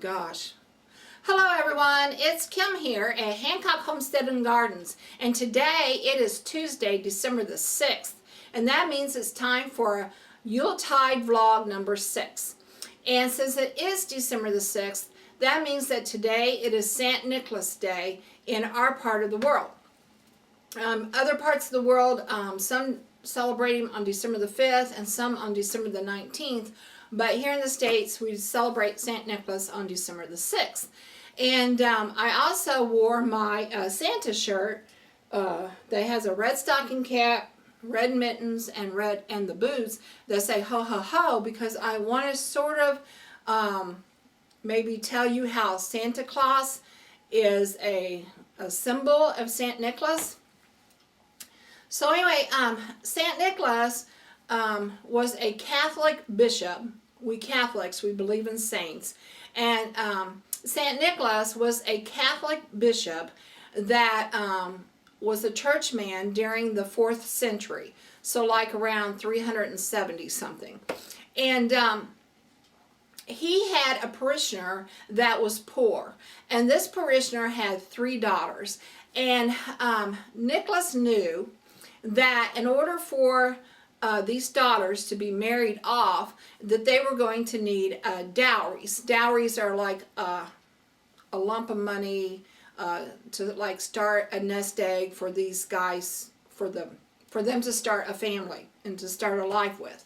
gosh. Hello everyone, it's Kim here at Hancock Homestead and Gardens, and today it is Tuesday, December the 6th, and that means it's time for Yuletide vlog number 6. And since it is December the 6th, that means that today it is St. Nicholas Day in our part of the world. Other parts of the world, some celebrate him on December the 5th and some on December the 19th, but here in the States we celebrate St. Nicholas on December the 6th. And I also wore my Santa shirt that has a red stocking cap, red mittens, and the boots that say ho ho ho, because I want to sort of maybe tell you how Santa Claus is a symbol of St. Nicholas. So anyway, St. Nicholas was a Catholic bishop. We Catholics, we believe in saints. And St. Nicholas was a Catholic bishop that was a churchman during the 4th century. So like around 370 something. And he had a parishioner that was poor. And this parishioner had 3 daughters. And Nicholas knew that in order for these daughters to be married off, that they were going to need dowries. Dowries are like a lump of money to like start a nest egg for these guys, for them to start a family and to start a life with.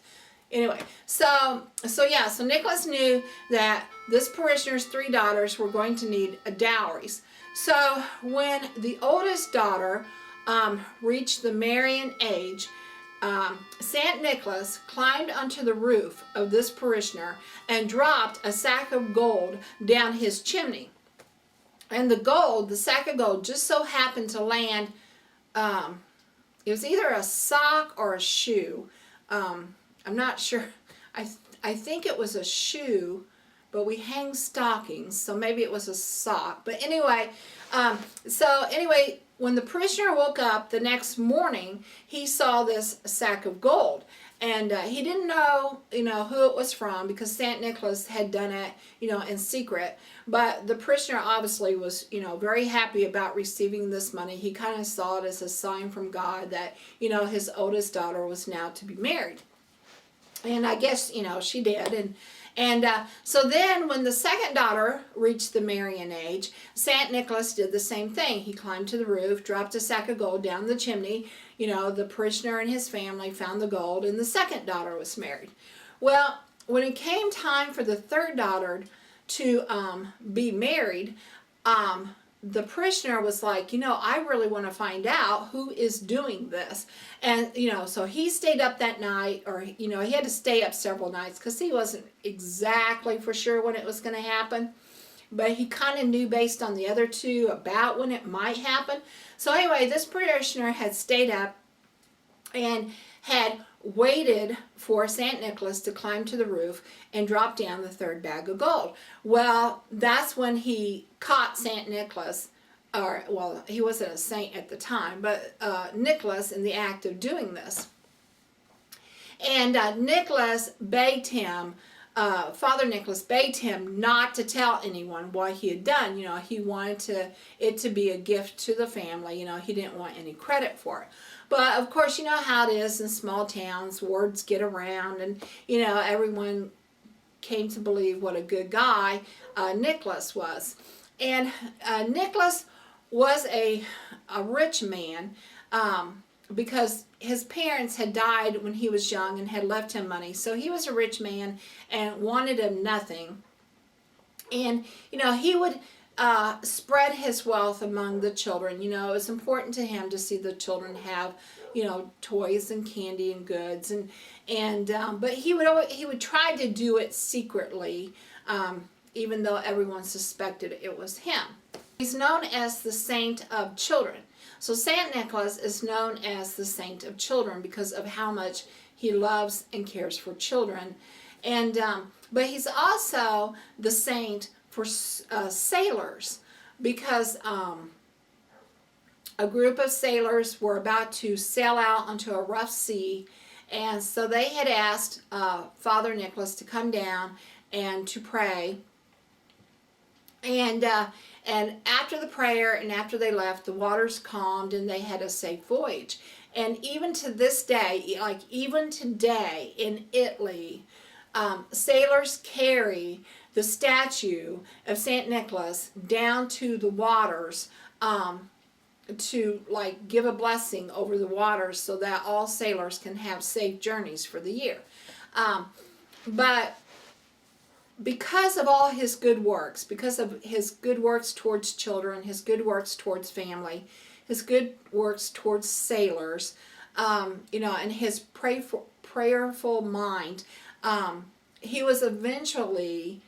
Anyway, so Nicholas knew that this parishioner's 3 daughters were going to need dowries. So when the oldest daughter reached the marrying age, St. Nicholas climbed onto the roof of this parishioner and dropped a sack of gold down his chimney. And the sack of gold, just so happened to land, it was either a sock or a shoe. I'm not sure. I think it was a shoe, but we hang stockings, so maybe it was a sock. But anyway, when the parishioner woke up the next morning, he saw this sack of gold. And he didn't know, who it was from, because St. Nicholas had done it, in secret. But the parishioner obviously was, very happy about receiving this money. He kind of saw it as a sign from God that, his oldest daughter was now to be married. And I guess, she did. And so then when the second daughter reached the marrying age, St. Nicholas did the same thing. He climbed to the roof, dropped a sack of gold down the chimney. The parishioner and his family found the gold, and the second daughter was married. Well, when it came time for the third daughter to be married, the parishioner was like, I really want to find out who is doing this. And, so he stayed up that night, or, he had to stay up several nights because he wasn't exactly for sure when it was going to happen. But he kind of knew based on the other 2 about when it might happen. So anyway, this parishioner had stayed up and had waited for St. Nicholas to climb to the roof and drop down the 3rd bag of gold. Well, that's when he caught St. Nicholas, or, well, he wasn't a saint at the time, but Nicholas in the act of doing this. And Nicholas begged him, Father Nicholas begged him not to tell anyone what he had done. He wanted it to be a gift to the family. He didn't want any credit for it. But of course, you know how it is in small towns, words get around, and everyone came to believe what a good guy Nicholas was. And Nicholas was a rich man because his parents had died when he was young and had left him money. So he was a rich man and wanted him nothing. And, he would spread his wealth among the children. It was important to him to see the children have, toys and candy and goods. But he would try to do it secretly, even though everyone suspected it was him. He's known as the Saint of Children. So St. Nicholas is known as the Saint of Children because of how much he loves and cares for children. And but he's also the saint for sailors, because a group of sailors were about to sail out onto a rough sea, and so they had asked Father Nicholas to come down and to pray And after the prayer and after they left, the waters calmed and they had a safe voyage. And even to this day, like even today in Italy, sailors carry the statue of Saint Nicholas down to the waters, to like give a blessing over the waters so that all sailors can have safe journeys for the year. But because of all his good works, because of his good works towards children, his good works towards family, his good works towards sailors, and his prayerful mind, he was eventually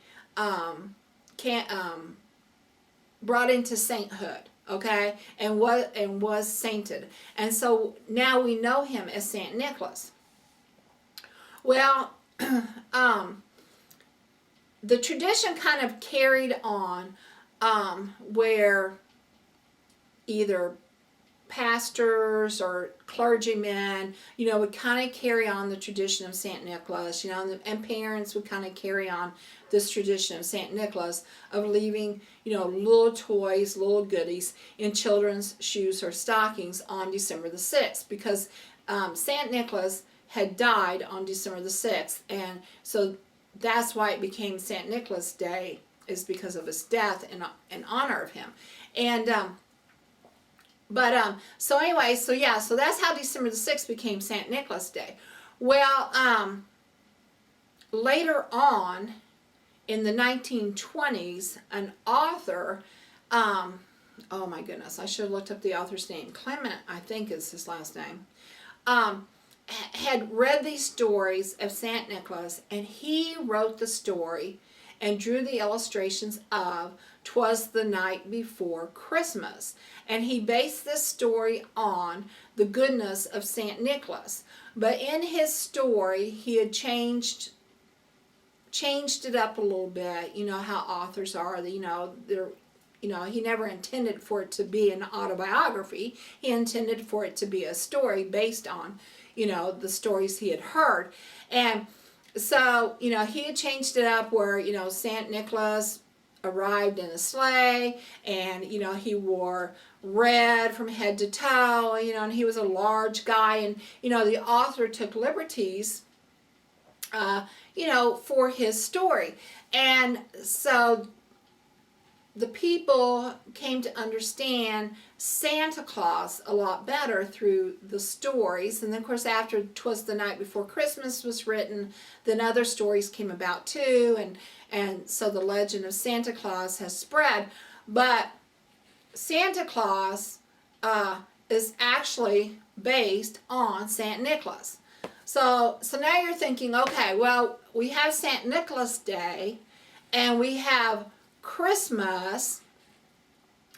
brought into sainthood, okay, and was sainted, and so now we know him as Saint Nicholas. Well, the tradition kind of carried on, where either pastors or clergymen, would kind of carry on the tradition of Saint Nicholas, and parents would kind of carry on this tradition of Saint Nicholas of leaving, little toys, little goodies in children's shoes or stockings on December the 6th, because Saint Nicholas had died on December the 6th, and so that's why it became Saint Nicholas Day, is because of his death and in honor of him. And so anyway, so that's how December the 6th became Saint Nicholas Day. Well, later on in the 1920s, an author, oh my goodness, I should have looked up the author's name. Clement, I think is his last name, had read these stories of Saint Nicholas, and he wrote the story and drew the illustrations of 'Twas the Night Before Christmas. And he based this story on the goodness of Saint Nicholas. But in his story, he had changed it up a little bit. You know how authors are, he never intended for it to be an autobiography. He intended for it to be a story based on, the stories he had heard. And so, he had changed it up where, Saint Nicholas arrived in a sleigh, and, he wore red from head to toe, and he was a large guy, and, the author took liberties, for his story. And so the people came to understand Santa Claus a lot better through the stories. And then, of course, after 'Twas the Night Before Christmas was written, then other stories came about too, and so the legend of Santa Claus has spread. But Santa Claus is actually based on Saint Nicholas. So now you're thinking, okay, well, we have Saint Nicholas Day, and we have Christmas,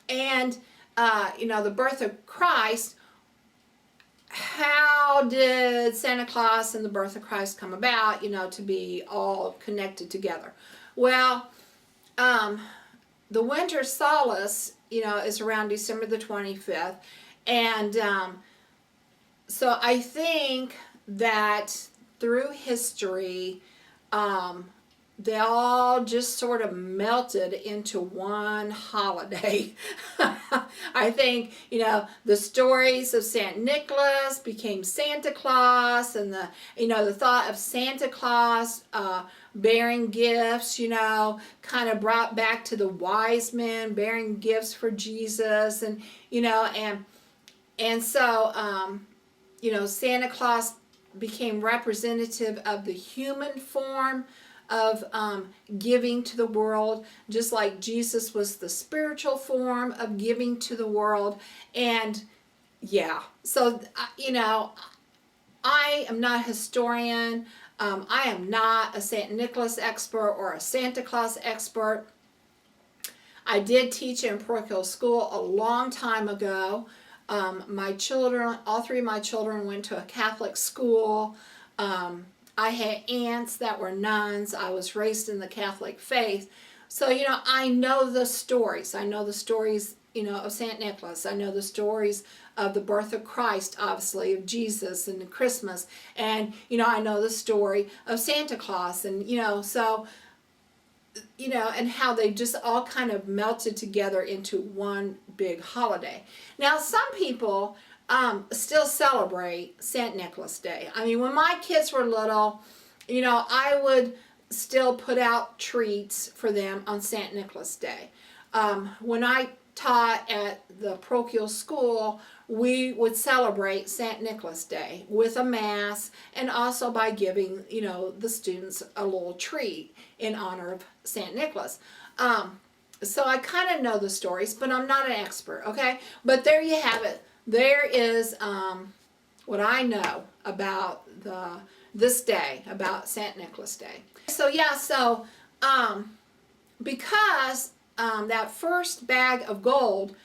and the birth of Christ. How did Santa Claus and the birth of Christ come about, to be all connected together? Well, the winter solace, is around December the 25th, and so I think that through history, they all just sort of melted into one holiday. I think, the stories of Saint Nicholas became Santa Claus, and the thought of Santa Claus bearing gifts, kind of brought back to the wise men bearing gifts for Jesus, and so Santa Claus became representative of the human form of giving to the world, just like Jesus was the spiritual form of giving to the world. And so I am not a historian. I am not a St. Nicholas expert or a Santa Claus expert. I did teach in parochial school a long time ago. My children, all three of my children, went to a Catholic school. I had aunts that were nuns. I was raised in the Catholic faith. So, I know the stories. I know the stories, of St. Nicholas. I know the stories of the birth of Christ, obviously, of Jesus and Christmas. And, I know the story of Santa Claus. And, so you know, and how they just all kind of melted together into one big holiday. Now, some people still celebrate St. Nicholas Day. I mean, when my kids were little, you know, I would still put out treats for them on St. Nicholas Day. When I taught at the parochial school, we would celebrate St. Nicholas Day with a mass and also by giving, you know, the students a little treat in honor of St. Nicholas. So I kind of know the stories, but I'm not an expert, okay? But there you have it. There is what I know about this day, about St. Nicholas Day. So yeah, so because that first bag of gold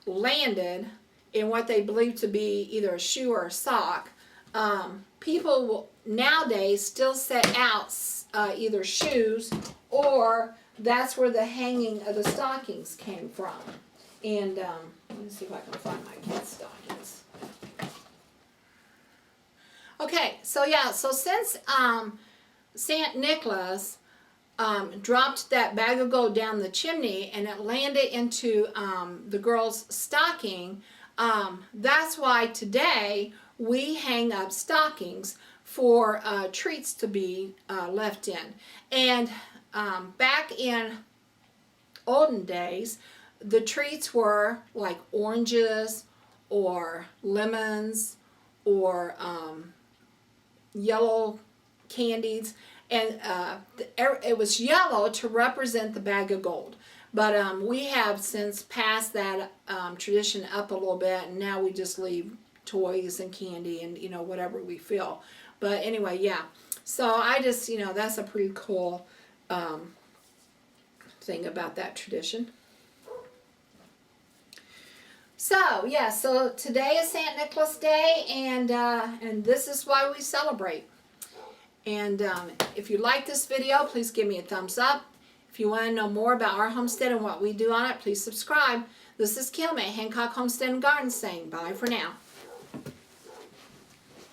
landed in what they believe to be either a shoe or a sock, people will nowadays still set out either shoes, or that's where the hanging of the stockings came from. And let me see if I can find my kids' stockings. Okay, so yeah, so since St. Nicholas dropped that bag of gold down the chimney and it landed into the girl's stocking, that's why today we hang up stockings for treats to be left in. And back in olden days, the treats were like oranges or lemons or yellow candies, and it was yellow to represent the bag of gold. But we have since passed that tradition up a little bit, and now we just leave toys and candy and, you know, whatever we feel. But anyway, yeah. So I just, you know, that's a pretty cool thing about that tradition. So yeah, so today is St. Nicholas Day, and this is why we celebrate. And if you like this video, please give me a thumbs up. If you want to know more about our homestead and what we do on it, please subscribe. This is Kim at Hancock Homestead and Garden saying bye for now.